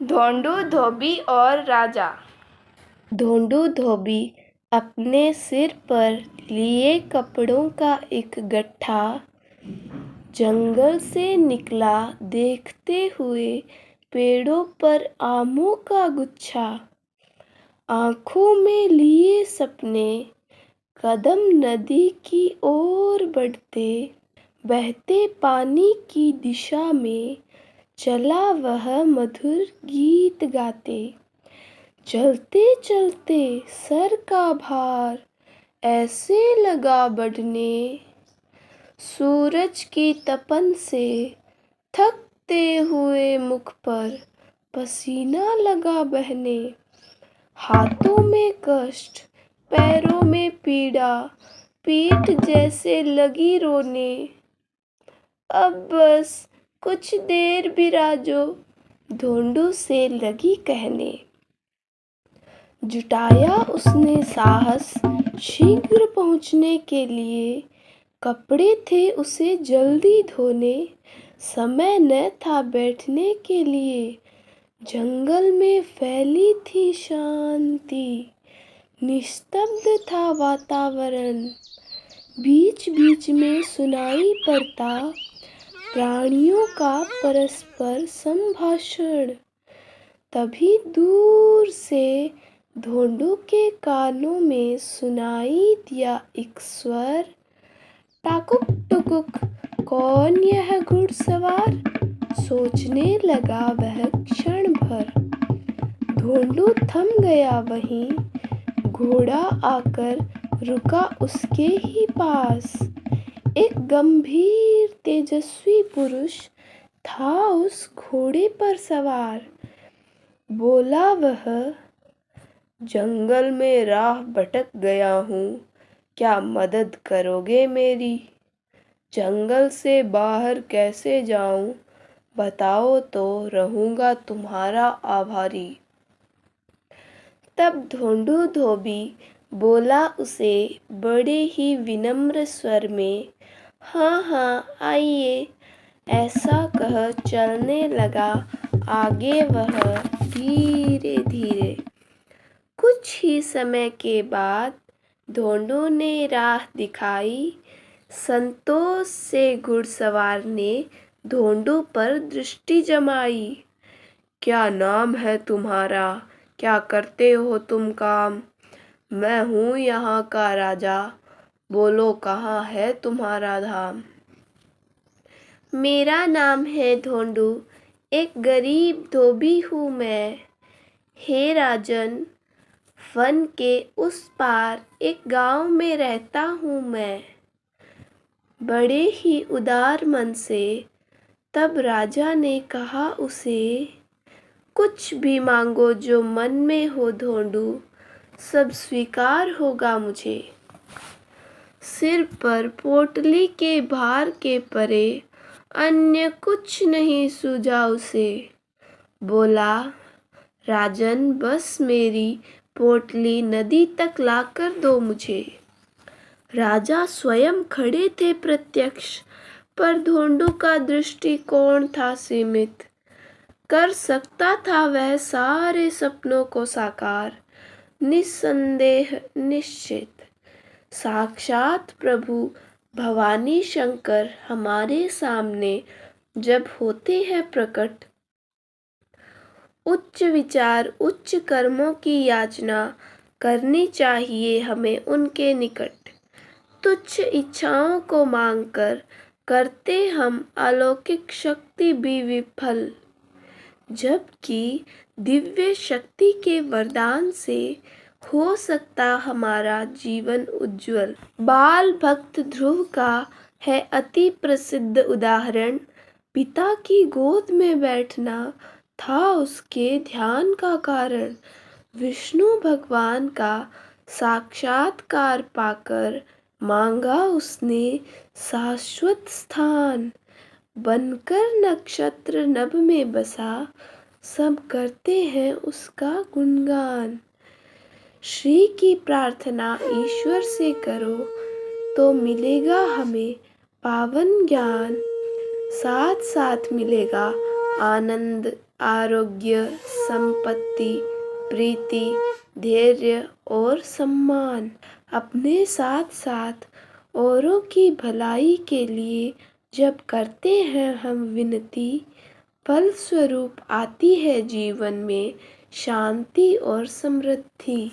धोंडू धोबी और राजा। धोंडू धोबी अपने सिर पर लिए कपड़ों का एक गट्ठा जंगल से निकला, देखते हुए पेड़ों पर आमों का गुच्छा। आंखों में लिए सपने, कदम नदी की ओर बढ़ते, बहते पानी की दिशा में चला वह मधुर गीत गाते। चलते चलते सर का भार ऐसे लगा बढ़ने, सूरज की तपन से थकते हुए मुख पर पसीना लगा बहने। हाथों में कष्ट, पैरों में पीड़ा, पीठ जैसे लगी रोने। अब बस कुछ देर बिराजो, धोंडू से लगी कहने। जुटाया उसने साहस शीघ्र पहुँचने के लिए, कपड़े थे उसे जल्दी धोने, समय न था बैठने के लिए। जंगल में फैली थी शांति, निस्तब्ध था वातावरण, बीच बीच में सुनाई पड़ता प्राणियों का परस्पर संभाषण। तभी दूर से धोंडू के कानों में सुनाई दिया एक स्वर, टाकुक टुकुक, कौन यह घुड़सवार? सोचने लगा वह क्षण भर। धोंडू थम गया वहीं, घोड़ा आकर रुका उसके ही पास। एक गंभीर तेजस्वी पुरुष था उस घोड़े पर सवार। बोला वह, जंगल में राह भटक गया हूँ, क्या मदद करोगे मेरी? जंगल से बाहर कैसे जाऊँ, बताओ तो रहूँगा तुम्हारा आभारी। तब धोंडू धोबी बोला उसे बड़े ही विनम्र स्वर में, हाँ हाँ आइए। ऐसा कह चलने लगा आगे वह धीरे धीरे। कुछ ही समय के बाद धोंडू ने राह दिखाई। संतोष से घुड़सवार ने धोंडू पर दृष्टि जमाई। क्या नाम है तुम्हारा? क्या करते हो तुम काम? मैं हूँ यहाँ का राजा, बोलो कहाँ है तुम्हारा धाम? मेरा नाम है धोंडू, एक गरीब धोबी हूँ मैं। हे राजन, वन के उस पार एक गांव में रहता हूँ मैं। बड़े ही उदार मन से तब राजा ने कहा उसे, कुछ भी मांगो जो मन में हो धोंडू, सब स्वीकार होगा मुझे। सिर पर पोटली के भार के परे अन्य कुछ नहीं सूझा उसे। बोला, राजन बस मेरी पोटली नदी तक लाकर दो मुझे। राजा स्वयं खड़े थे प्रत्यक्ष, पर धोंडू का दृष्टिकोण था सीमित। कर सकता था वह सारे सपनों को साकार, निस्संदेह निश्चित। साक्षात प्रभु भवानी शंकर हमारे सामने जब होते हैं प्रकट, उच्च विचार उच्च कर्मों की याचना करनी चाहिए हमें उनके निकट। तुच्छ इच्छाओं को मांगकर करते हम अलौकिक शक्ति भी विफल, जबकि दिव्य शक्ति के वरदान से हो सकता हमारा जीवन उज्जवल। बाल भक्त ध्रुव का है अति प्रसिद्ध उदाहरण। पिता की गोद में बैठना था उसके ध्यान का कारण। विष्णु भगवान का साक्षात्कार पाकर मांगा उसने शाश्वत स्थान। बनकर नक्षत्र नभ में बसा, सब करते हैं उसका गुणगान। श्री की प्रार्थना ईश्वर से करो तो मिलेगा हमें पावन ज्ञान, साथ साथ मिलेगा आनंद आरोग्य, संपत्ति, प्रीति, धैर्य और सम्मान। अपने साथ साथ औरों की भलाई के लिए जब करते हैं हम विनती, फलस्वरूप आती है जीवन में शांति और समृद्धि।